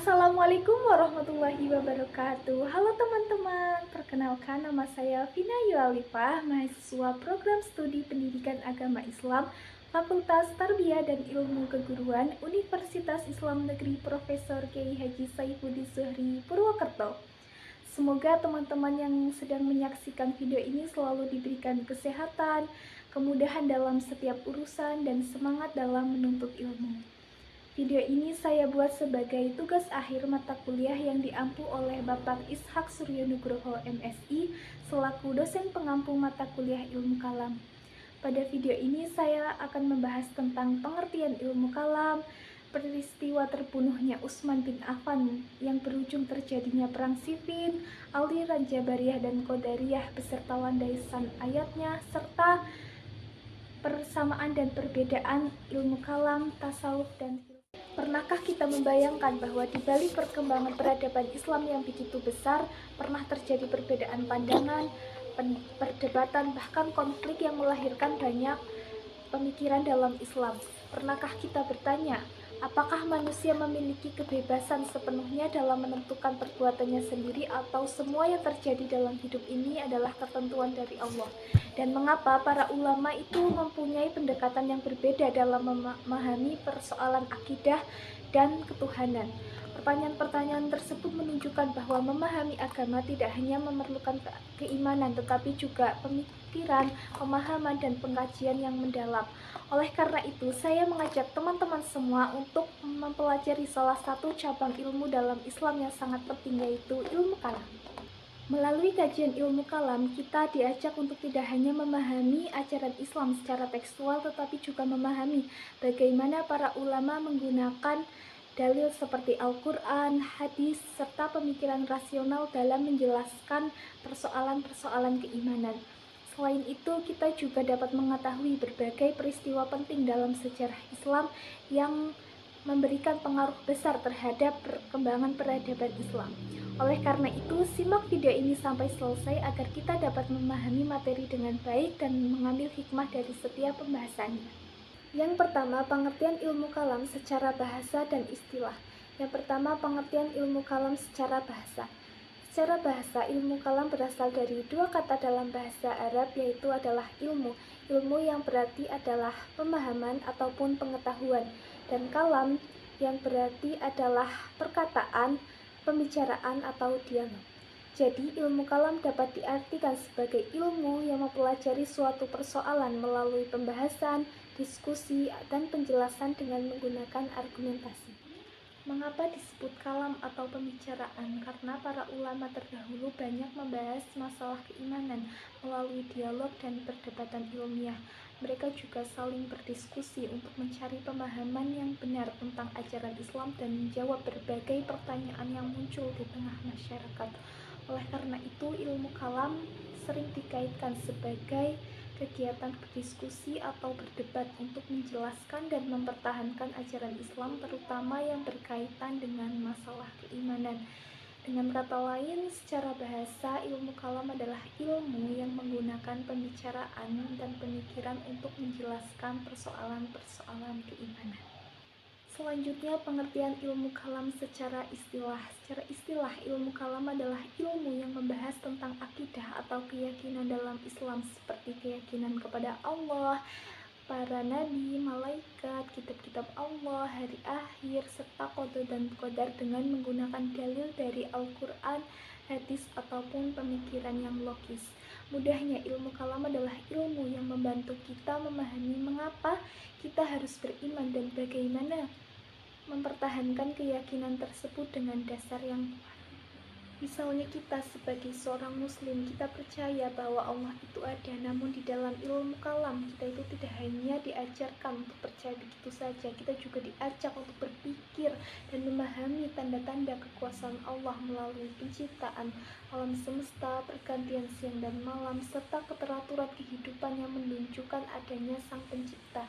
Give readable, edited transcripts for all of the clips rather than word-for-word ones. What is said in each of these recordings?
Assalamualaikum warahmatullahi wabarakatuh. Halo teman-teman, perkenalkan nama saya Vina Yualifah, mahasiswa program studi pendidikan agama Islam, Fakultas Tarbiyah dan Ilmu Keguruan, Universitas Islam Negeri Profesor Kiai Haji Saifuddin Zuhri, Purwokerto. Semoga teman-teman yang sedang menyaksikan video ini selalu diberikan kesehatan, kemudahan dalam setiap urusan, dan semangat dalam menuntut ilmu. Video ini saya buat sebagai tugas akhir mata kuliah yang diampu oleh Bapak Ishak Suryo Nugroho MSI selaku dosen pengampu mata kuliah ilmu kalam. Pada video ini saya akan membahas tentang pengertian ilmu kalam, peristiwa terbunuhnya Utsman bin Affan yang berujung terjadinya perang Siffin, aliran Jabariyah dan Qadariyah beserta landasan ayatnya, serta persamaan dan perbedaan ilmu kalam, tasawuf, dan pernahkah kita membayangkan bahwa di balik perkembangan peradaban Islam yang begitu besar, pernah terjadi perbedaan pandangan, perdebatan, bahkan konflik yang melahirkan banyak pemikiran dalam Islam? Pernahkah kita bertanya, apakah manusia memiliki kebebasan sepenuhnya dalam menentukan perbuatannya sendiri, atau semua yang terjadi dalam hidup ini adalah ketentuan dari Allah? Dan mengapa para ulama itu mempunyai pendekatan yang berbeda dalam memahami persoalan akidah dan ketuhanan? Pertanyaan-pertanyaan tersebut menunjukkan bahwa memahami agama tidak hanya memerlukan keimanan, tetapi juga pemikiran, pemahaman, dan pengkajian yang mendalam. Oleh karena itu, saya mengajak teman-teman semua untuk mempelajari salah satu cabang ilmu dalam Islam yang sangat penting, yaitu ilmu kalam. Melalui kajian ilmu kalam, kita diajak untuk tidak hanya memahami ajaran Islam secara tekstual, tetapi juga memahami bagaimana para ulama menggunakan dalil seperti Al-Quran, hadis, serta pemikiran rasional dalam menjelaskan persoalan-persoalan keimanan. Selain itu, kita juga dapat mengetahui berbagai peristiwa penting dalam sejarah Islam yang memberikan pengaruh besar terhadap perkembangan peradaban Islam. Oleh karena itu, simak video ini sampai selesai agar kita dapat memahami materi dengan baik dan mengambil hikmah dari setiap pembahasannya. Yang pertama, pengertian ilmu kalam secara bahasa dan istilah. Yang pertama, pengertian ilmu kalam secara bahasa. Secara bahasa, ilmu kalam berasal dari dua kata dalam bahasa Arab, yaitu adalah ilmu. Ilmu yang berarti adalah pemahaman ataupun pengetahuan, dan kalam yang berarti adalah perkataan, pembicaraan, atau dialog. Jadi, ilmu kalam dapat diartikan sebagai ilmu yang mempelajari suatu persoalan melalui pembahasan, diskusi, dan penjelasan dengan menggunakan argumentasi. Mengapa disebut kalam atau pembicaraan? Karena para ulama terdahulu banyak membahas masalah keimanan melalui dialog dan perdebatan ilmiah. Mereka juga saling berdiskusi untuk mencari pemahaman yang benar tentang ajaran Islam dan menjawab berbagai pertanyaan yang muncul di tengah masyarakat. Oleh karena itu, ilmu kalam sering dikaitkan sebagai kegiatan berdiskusi atau berdebat untuk menjelaskan dan mempertahankan ajaran Islam, terutama yang berkaitan dengan masalah keimanan. Dengan kata lain, secara bahasa, ilmu kalam adalah ilmu yang menggunakan pembicaraan dan pemikiran untuk menjelaskan persoalan-persoalan keimanan. Selanjutnya, pengertian ilmu kalam secara istilah. Secara istilah, ilmu kalam adalah ilmu yang membahas tentang akidah atau keyakinan dalam Islam, seperti keyakinan kepada Allah, para nabi, malaikat, kitab-kitab Allah, hari akhir, serta qada dan qadar dengan menggunakan dalil dari Al-Quran, hadis, ataupun pemikiran yang logis. Mudahnya, ilmu kalam adalah ilmu yang membantu kita memahami mengapa kita harus beriman dan bagaimana mempertahankan keyakinan tersebut dengan dasar yang kuat. Misalnya kita sebagai seorang muslim, kita percaya bahwa Allah itu ada, namun di dalam ilmu kalam kita itu tidak hanya diajarkan untuk percaya begitu saja, kita juga diajak untuk berpikir dan memahami tanda-tanda kekuasaan Allah melalui penciptaan alam semesta, pergantian siang dan malam, serta keteraturan kehidupan yang menunjukkan adanya Sang Pencipta.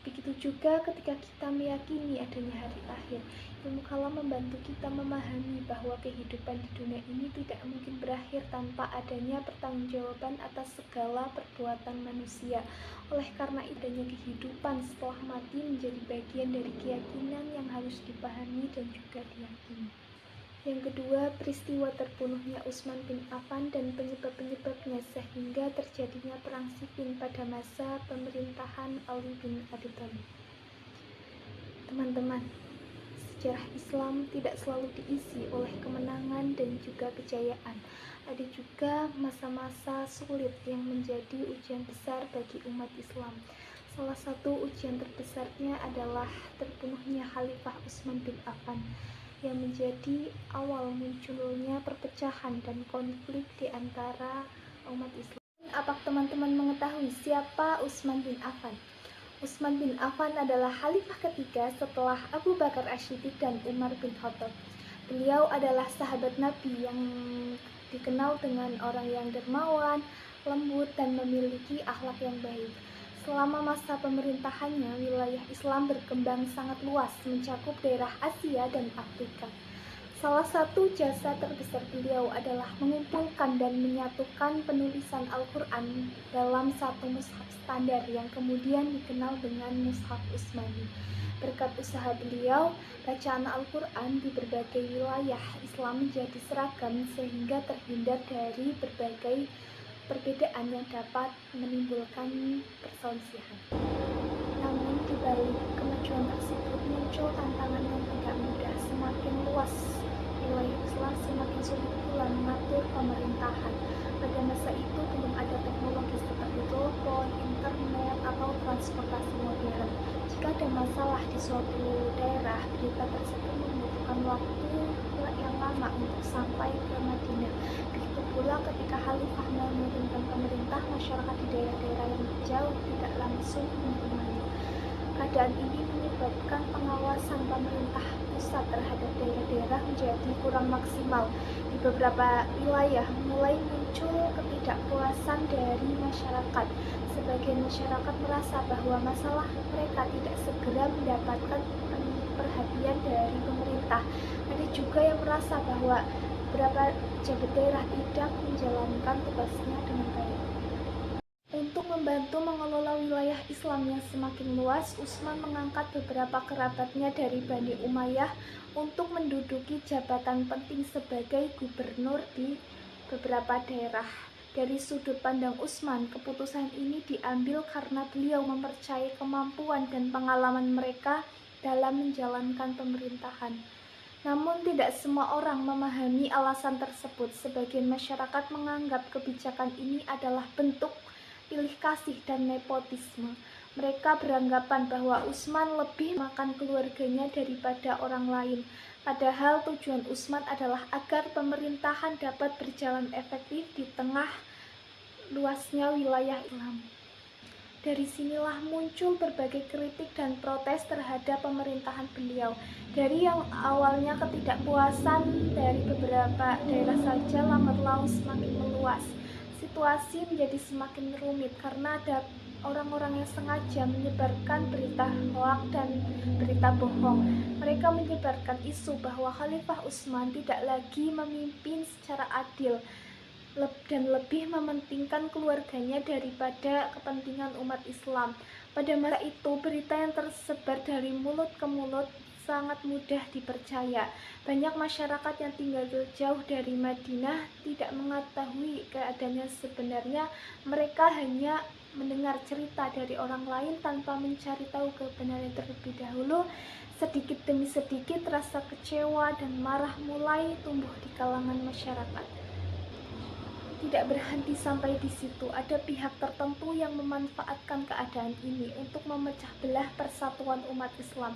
Begitu juga ketika kita meyakini adanya hari akhir, ilmu kalam membantu kita memahami bahwa kehidupan di dunia ini tidak mungkin berakhir tanpa adanya pertanggungjawaban atas segala perbuatan manusia. Oleh karena adanya kehidupan setelah mati menjadi bagian dari keyakinan yang harus dipahami dan juga diyakini. Yang kedua, peristiwa terbunuhnya Utsman bin Affan dan penyebab-penyebabnya sehingga terjadinya perang Siffin pada masa pemerintahan Ali bin Abi Thalib. Teman-teman, sejarah Islam tidak selalu diisi oleh kemenangan dan juga kejayaan. Ada juga masa-masa sulit yang menjadi ujian besar bagi umat Islam. Salah satu ujian terbesarnya adalah terbunuhnya Khalifah Utsman bin Affan, yang menjadi awal munculnya perpecahan dan konflik di antara umat Islam. Apa teman-teman mengetahui siapa Utsman bin Affan? Utsman bin Affan adalah khalifah ketiga setelah Abu Bakar Asy-Syiddiq dan Umar bin Khattab. Beliau adalah sahabat Nabi yang dikenal dengan orang yang dermawan, lembut, dan memiliki akhlak yang baik. Selama masa pemerintahannya, wilayah Islam berkembang sangat luas, mencakup daerah Asia dan Afrika. Salah satu jasa terbesar beliau adalah mengumpulkan dan menyatukan penulisan Al-Quran dalam satu mushaf standar yang kemudian dikenal dengan Mushaf Utsmani. Berkat usaha beliau, bacaan Al-Quran di berbagai wilayah Islam menjadi seragam sehingga terhindar dari berbagai perbedaan yang dapat menimbulkan perselisihan. Namun di balik kemajuan tersebut muncul tantangan yang tidak mudah. Semakin luas wilayah Islam, semakin sulit pula mengatur pemerintahan. Pada masa itu belum ada teknologi seperti telepon, internet, atau transportasi modern. Jika ada masalah di suatu daerah, berita tersebut membutuhkan waktu yang lama untuk sampai ke Madinah. Begitu pula ketika khalifah memerintahkan pemerintah, masyarakat di daerah-daerah yang jauh tidak langsung menerimanya. Keadaan ini menyebabkan pengawasan pemerintah pusat terhadap daerah-daerah menjadi kurang maksimal. Di beberapa wilayah mulai muncul ketidakpuasan dari masyarakat. Sebagian masyarakat merasa bahwa masalah mereka tidak segera mendapatkan perhatian dari pemerintah. Ada juga yang merasa bahwa beberapa pejabat daerah tidak menjalankan tugasnya dengan baik. Untuk membantu mengelola wilayah Islam yang semakin luas, Utsman mengangkat beberapa kerabatnya dari Bani Umayyah untuk menduduki jabatan penting sebagai gubernur di beberapa daerah. Dari sudut pandang Utsman, keputusan ini diambil karena beliau mempercayai kemampuan dan pengalaman mereka dalam menjalankan pemerintahan. Namun tidak semua orang memahami alasan tersebut. Sebagian masyarakat menganggap kebijakan ini adalah bentuk pilih kasih dan nepotisme. Mereka beranggapan bahwa Utsman lebih makan keluarganya daripada orang lain. Padahal tujuan Utsman adalah agar pemerintahan dapat berjalan efektif di tengah luasnya wilayah Islam. Dari sinilah muncul berbagai kritik dan protes terhadap pemerintahan beliau. Dari yang awalnya ketidakpuasan dari beberapa daerah saja, lambat laun semakin meluas. Situasi menjadi semakin rumit karena ada orang-orang yang sengaja menyebarkan berita hoaks dan berita bohong. Mereka menyebarkan isu bahwa Khalifah Utsman tidak lagi memimpin secara adil dan lebih mementingkan keluarganya daripada kepentingan umat Islam. Pada masa itu, berita yang tersebar dari mulut ke mulut sangat mudah dipercaya. Banyak masyarakat yang tinggal jauh dari Madinah tidak mengetahui keadaannya sebenarnya. Mereka hanya mendengar cerita dari orang lain tanpa mencari tahu kebenaran terlebih dahulu. Sedikit demi sedikit rasa kecewa dan marah mulai tumbuh di kalangan masyarakat. Tidak berhenti sampai di situ, ada pihak tertentu yang memanfaatkan keadaan ini untuk memecah belah persatuan umat Islam.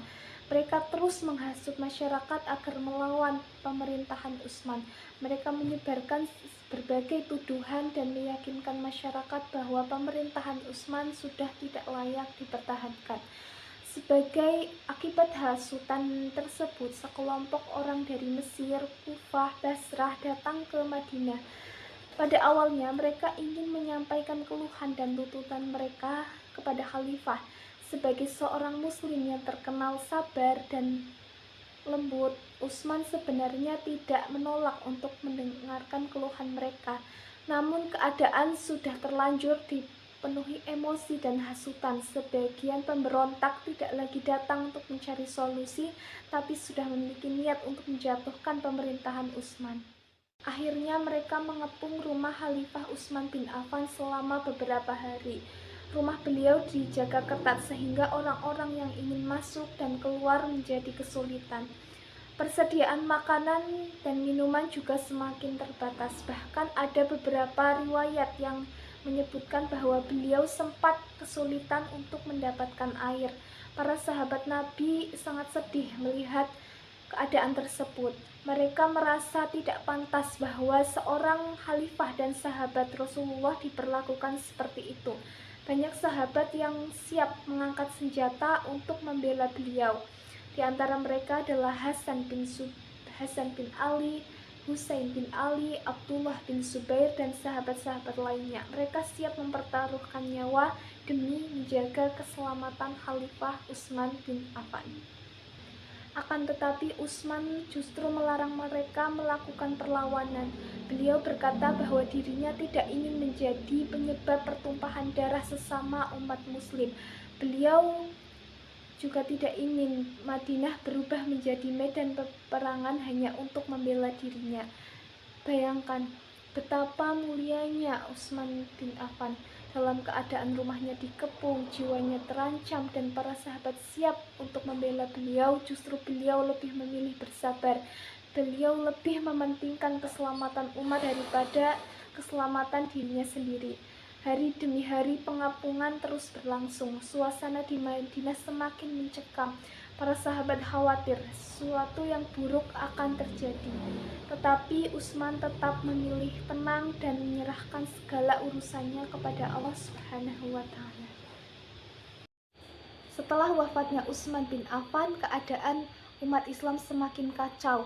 Mereka terus menghasut masyarakat agar melawan pemerintahan Utsman. Mereka menyebarkan berbagai tuduhan dan meyakinkan masyarakat bahwa pemerintahan Utsman sudah tidak layak dipertahankan. Sebagai akibat hasutan tersebut, sekelompok orang dari Mesir, Kufah, Basrah datang ke Madinah. Pada awalnya mereka ingin menyampaikan keluhan dan tuntutan mereka kepada khalifah. Sebagai seorang muslim yang terkenal sabar dan lembut, Utsman sebenarnya tidak menolak untuk mendengarkan keluhan mereka. Namun keadaan sudah terlanjur dipenuhi emosi dan hasutan. Sebagian pemberontak tidak lagi datang untuk mencari solusi, tapi sudah memiliki niat untuk menjatuhkan pemerintahan Utsman. Akhirnya mereka mengepung rumah Khalifah Utsman bin Affan selama beberapa hari. Rumah beliau dijaga ketat sehingga orang-orang yang ingin masuk dan keluar menjadi kesulitan. Persediaan makanan dan minuman juga semakin terbatas. Bahkan ada beberapa riwayat yang menyebutkan bahwa beliau sempat kesulitan untuk mendapatkan air. Para sahabat Nabi sangat sedih melihat keadaan tersebut. Mereka merasa tidak pantas bahwa seorang khalifah dan sahabat Rasulullah diperlakukan seperti itu. Banyak sahabat yang siap mengangkat senjata untuk membela beliau. Di antara mereka adalah Hasan bin Ali, Husain bin Ali, Abdullah bin Zubair, dan sahabat-sahabat lainnya. Mereka siap mempertaruhkan nyawa demi menjaga keselamatan Khalifah Utsman bin Affan. Akan tetapi Utsman justru melarang mereka melakukan perlawanan. Beliau berkata bahwa dirinya tidak ingin menjadi penyebab pertumpahan darah sesama umat muslim. Beliau juga tidak ingin Madinah berubah menjadi medan peperangan hanya untuk membela dirinya. Bayangkan betapa mulianya Utsman bin Affan. Dalam keadaan rumahnya dikepung, jiwanya terancam, dan para sahabat siap untuk membela beliau, justru beliau lebih memilih bersabar. Beliau lebih mementingkan keselamatan umat daripada keselamatan dirinya sendiri. Hari demi hari pengapungan terus berlangsung. Suasana di Madinah semakin mencekam. Para sahabat khawatir sesuatu yang buruk akan terjadi. Tetapi Utsman tetap memilih tenang dan menyerahkan segala urusannya kepada Allah Subhanahu wa taala. Setelah wafatnya Utsman bin Affan, keadaan umat Islam semakin kacau.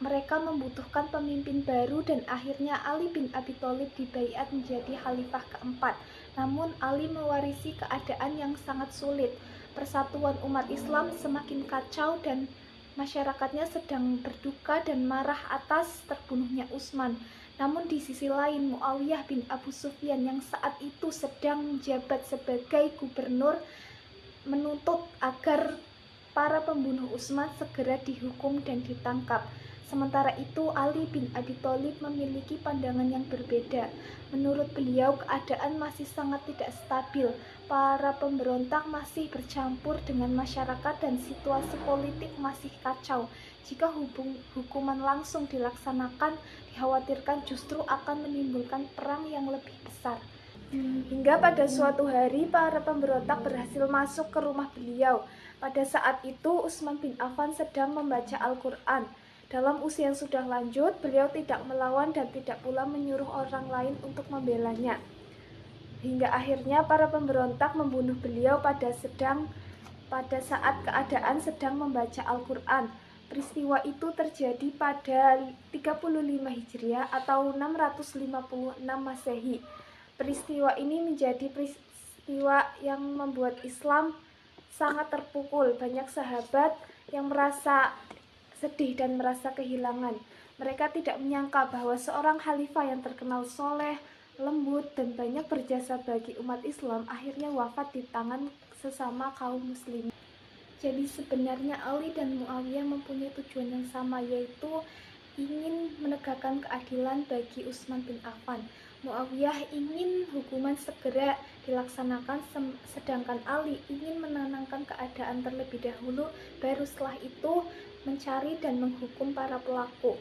Mereka membutuhkan pemimpin baru dan akhirnya Ali bin Abi Thalib dibaiat menjadi khalifah keempat. Namun Ali mewarisi keadaan yang sangat sulit. Persatuan umat Islam semakin kacau dan masyarakatnya sedang berduka dan marah atas terbunuhnya Utsman. Namun di sisi lain Muawiyah bin Abu Sufyan yang saat itu sedang menjabat sebagai gubernur menuntut agar para pembunuh Utsman segera dihukum dan ditangkap. Sementara itu Ali bin Abi Thalib memiliki pandangan yang berbeda. Menurut beliau keadaan masih sangat tidak stabil. Para pemberontak masih bercampur dengan masyarakat dan situasi politik masih kacau. Jika hukuman langsung dilaksanakan, dikhawatirkan justru akan menimbulkan perang yang lebih besar. Hingga pada suatu hari para pemberontak berhasil masuk ke rumah beliau. Pada saat itu Utsman bin Affan sedang membaca Al-Quran. Dalam usia yang sudah lanjut, beliau tidak melawan dan tidak pula menyuruh orang lain untuk membelanya. Hingga akhirnya para pemberontak membunuh beliau pada saat keadaan sedang membaca Al-Quran. Peristiwa itu terjadi pada 35 Hijriah atau 656 Masehi. Peristiwa ini menjadi peristiwa yang membuat Islam sangat terpukul. Banyak sahabat yang merasa sedih dan merasa kehilangan. Mereka tidak menyangka bahwa seorang khalifah yang terkenal soleh, lembut, dan banyak berjasa bagi umat Islam akhirnya wafat di tangan sesama kaum muslim. Jadi sebenarnya Ali dan Muawiyah mempunyai tujuan yang sama, yaitu ingin menegakkan keadilan bagi Utsman bin Affan. Muawiyah ingin hukuman segera dilaksanakan, sedangkan Ali ingin menenangkan keadaan terlebih dahulu, baru setelah itu mencari dan menghukum para pelaku.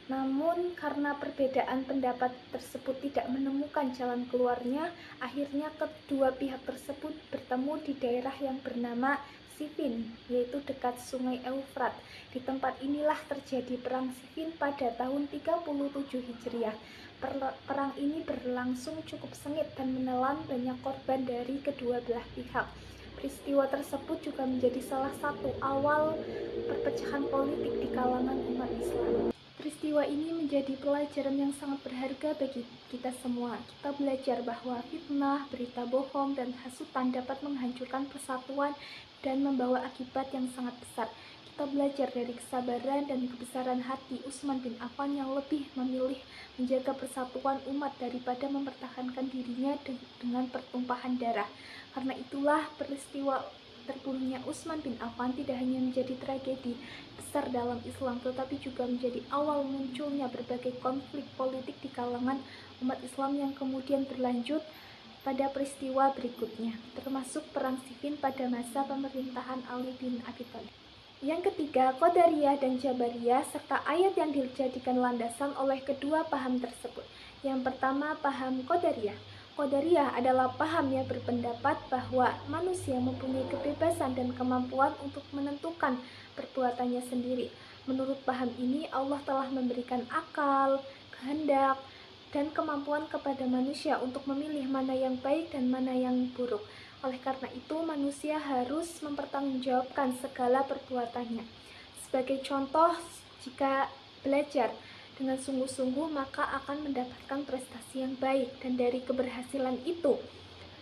Namun karena perbedaan pendapat tersebut tidak menemukan jalan keluarnya, akhirnya kedua pihak tersebut bertemu di daerah yang bernama Siffin, yaitu dekat sungai Eufrat. Di tempat inilah terjadi perang Siffin pada tahun 37 Hijriah. Perang ini berlangsung cukup sengit dan menelan banyak korban dari kedua belah pihak. Peristiwa tersebut juga menjadi salah satu awal perpecahan politik di kalangan umat Islam. Peristiwa peristiwa ini menjadi pelajaran yang sangat berharga bagi kita semua. Kita belajar bahwa fitnah, berita bohong, dan hasutan dapat menghancurkan persatuan dan membawa akibat yang sangat besar. Kita belajar dari kesabaran dan kebesaran hati Utsman bin Affan yang lebih memilih menjaga persatuan umat daripada mempertahankan dirinya dengan pertumpahan darah. Karena itulah peristiwa terbunuhnya Utsman bin Affan tidak hanya menjadi tragedi besar dalam Islam, tetapi juga menjadi awal munculnya berbagai konflik politik di kalangan umat Islam yang kemudian berlanjut pada peristiwa berikutnya, termasuk Perang Siffin pada masa pemerintahan Ali bin Abi Thalib. Yang ketiga, Qadariyah dan Jabariyah serta ayat yang dijadikan landasan oleh kedua paham tersebut. Yang pertama, paham Qadariyah. Qadariyah adalah paham yang berpendapat bahwa manusia mempunyai kebebasan dan kemampuan untuk menentukan perbuatannya sendiri. Menurut paham ini, Allah telah memberikan akal, kehendak, dan kemampuan kepada manusia untuk memilih mana yang baik dan mana yang buruk. Oleh karena itu, manusia harus mempertanggungjawabkan segala perbuatannya. Sebagai contoh, jika belajar dengan sungguh-sungguh, maka akan mendapatkan prestasi yang baik, dan dari keberhasilan itu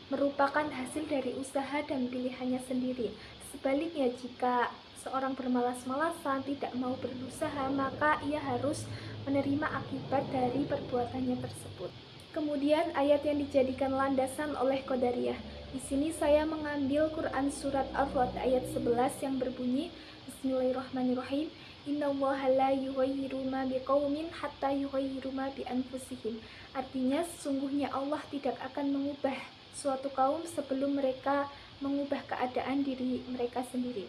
merupakan hasil dari usaha dan pilihannya sendiri. Sebaliknya, jika seorang bermalas-malasan, tidak mau berusaha, maka ia harus menerima akibat dari perbuatannya tersebut. Kemudian ayat yang dijadikan landasan oleh Qadariyah. Di sini saya mengambil Quran surat Ar-Ra'd ayat 11 yang berbunyi, Bismillahirrahmanirrahim. Innallaha la yughayyiru ma biqaumin hatta yughayyiru ma bi anfusihim. Artinya, sesungguhnya Allah tidak akan mengubah suatu kaum sebelum mereka mengubah keadaan diri mereka sendiri.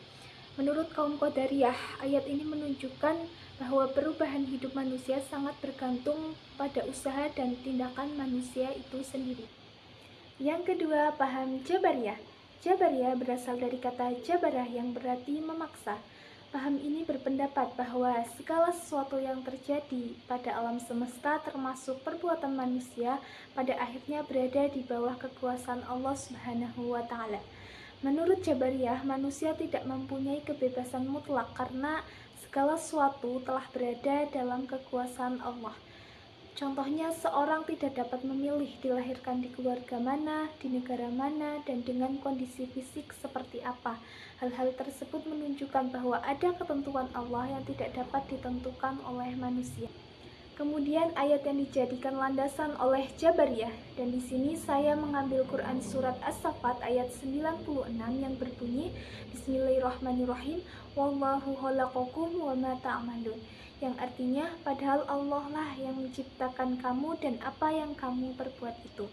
Menurut kaum Qadariyah, ayat ini menunjukkan bahwa perubahan hidup manusia sangat bergantung pada usaha dan tindakan manusia itu sendiri. Yang kedua, paham Jabariyah. Jabariyah berasal dari kata jabarah yang berarti memaksa. Paham ini berpendapat bahwa segala sesuatu yang terjadi pada alam semesta termasuk perbuatan manusia pada akhirnya berada di bawah kekuasaan Allah Subhanahu wa Ta'ala. Menurut Jabariyah, manusia tidak mempunyai kebebasan mutlak karena segala sesuatu telah berada dalam kekuasaan Allah. Contohnya, seorang tidak dapat memilih dilahirkan di keluarga mana, di negara mana, dan dengan kondisi fisik seperti apa. Hal-hal tersebut menunjukkan bahwa ada ketentuan Allah yang tidak dapat ditentukan oleh manusia. Kemudian ayat yang dijadikan landasan oleh Jabariyah, dan di sini saya mengambil Quran surat As-Saffat ayat 96 yang berbunyi, Bismillahirrahmanirrahim, wallahu khalaqakum wa ma ta'malun, yang artinya padahal Allah lah yang menciptakan kamu dan apa yang kamu perbuat itu.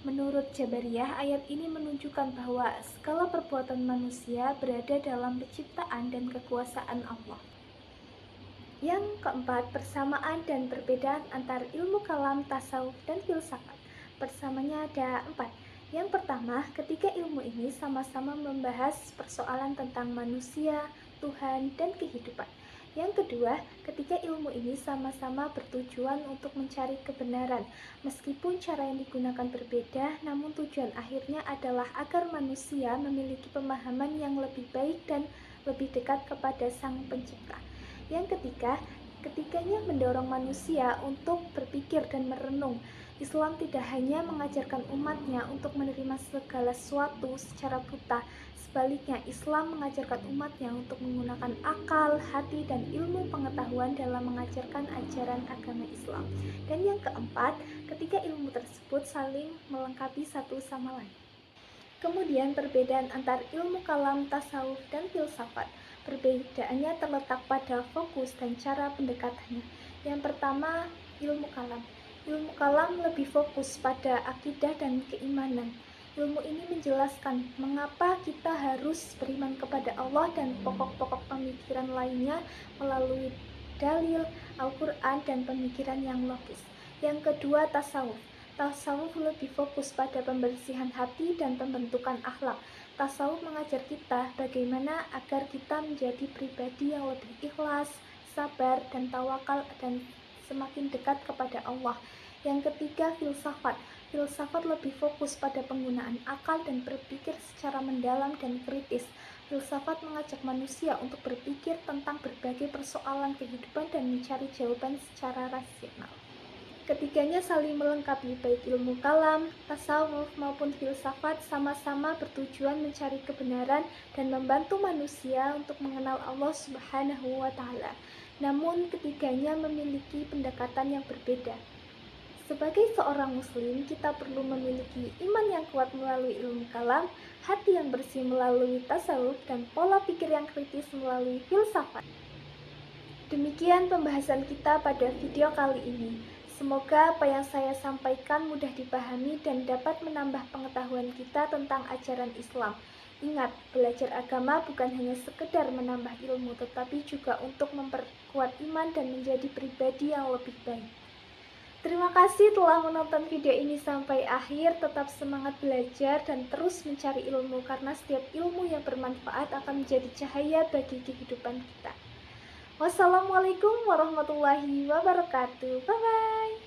Menurut Jabariyah, ayat ini menunjukkan bahwa segala perbuatan manusia berada dalam penciptaan dan kekuasaan Allah. Yang keempat, persamaan dan perbedaan antara ilmu kalam, tasawuf, dan filsafat. Persamanya ada 4. Yang pertama, ketiga ilmu ini sama-sama membahas persoalan tentang manusia, Tuhan, dan kehidupan. Yang kedua, ketiga ilmu ini sama-sama bertujuan untuk mencari kebenaran. Meskipun cara yang digunakan berbeda, namun tujuan akhirnya adalah agar manusia memiliki pemahaman yang lebih baik dan lebih dekat kepada Sang Pencipta. Yang ketiga, ketiganya mendorong manusia untuk berpikir dan merenung. Islam tidak hanya mengajarkan umatnya untuk menerima segala sesuatu secara buta. Sebaliknya, Islam mengajarkan umatnya untuk menggunakan akal, hati, dan ilmu pengetahuan dalam mengajarkan ajaran agama Islam. Dan yang keempat, ketiga ilmu tersebut saling melengkapi satu sama lain. Kemudian perbedaan antar ilmu kalam, tasawuf, dan filsafat. Perbedaannya terletak pada fokus dan cara pendekatannya. Yang pertama, ilmu kalam. Ilmu kalam lebih fokus pada akidah dan keimanan. Ilmu ini menjelaskan mengapa kita harus beriman kepada Allah dan pokok-pokok pemikiran lainnya melalui dalil, Al-Quran, dan pemikiran yang logis. Yang kedua, tasawuf. Tasawuf lebih fokus pada pembersihan hati dan pembentukan akhlak. Tasawuf mengajar kita bagaimana agar kita menjadi pribadi yang lebih ikhlas, sabar, dan tawakal, dan semakin dekat kepada Allah. Yang ketiga, filsafat. Filsafat lebih fokus pada penggunaan akal dan berpikir secara mendalam dan kritis. filsafat mengajak manusia untuk berpikir tentang berbagai persoalan kehidupan dan mencari jawaban secara rasional. Ketiganya saling melengkapi, baik ilmu kalam, tasawuf, maupun filsafat sama-sama bertujuan mencari kebenaran dan membantu manusia untuk mengenal Allah Subhanahu wa Ta'ala. Namun, ketiganya memiliki pendekatan yang berbeda. Sebagai seorang muslim, kita perlu memiliki iman yang kuat melalui ilmu kalam, hati yang bersih melalui tasawuf, dan pola pikir yang kritis melalui filsafat. Demikian pembahasan kita pada video kali ini. Semoga apa yang saya sampaikan mudah dipahami dan dapat menambah pengetahuan kita tentang ajaran Islam. Ingat, belajar agama bukan hanya sekedar menambah ilmu, tetapi juga untuk memperkuat iman dan menjadi pribadi yang lebih baik. Terima kasih telah menonton video ini sampai akhir. Tetap semangat belajar dan terus mencari ilmu, karena setiap ilmu yang bermanfaat akan menjadi cahaya bagi kehidupan kita. Wassalamualaikum warahmatullahi wabarakatuh. Bye-bye.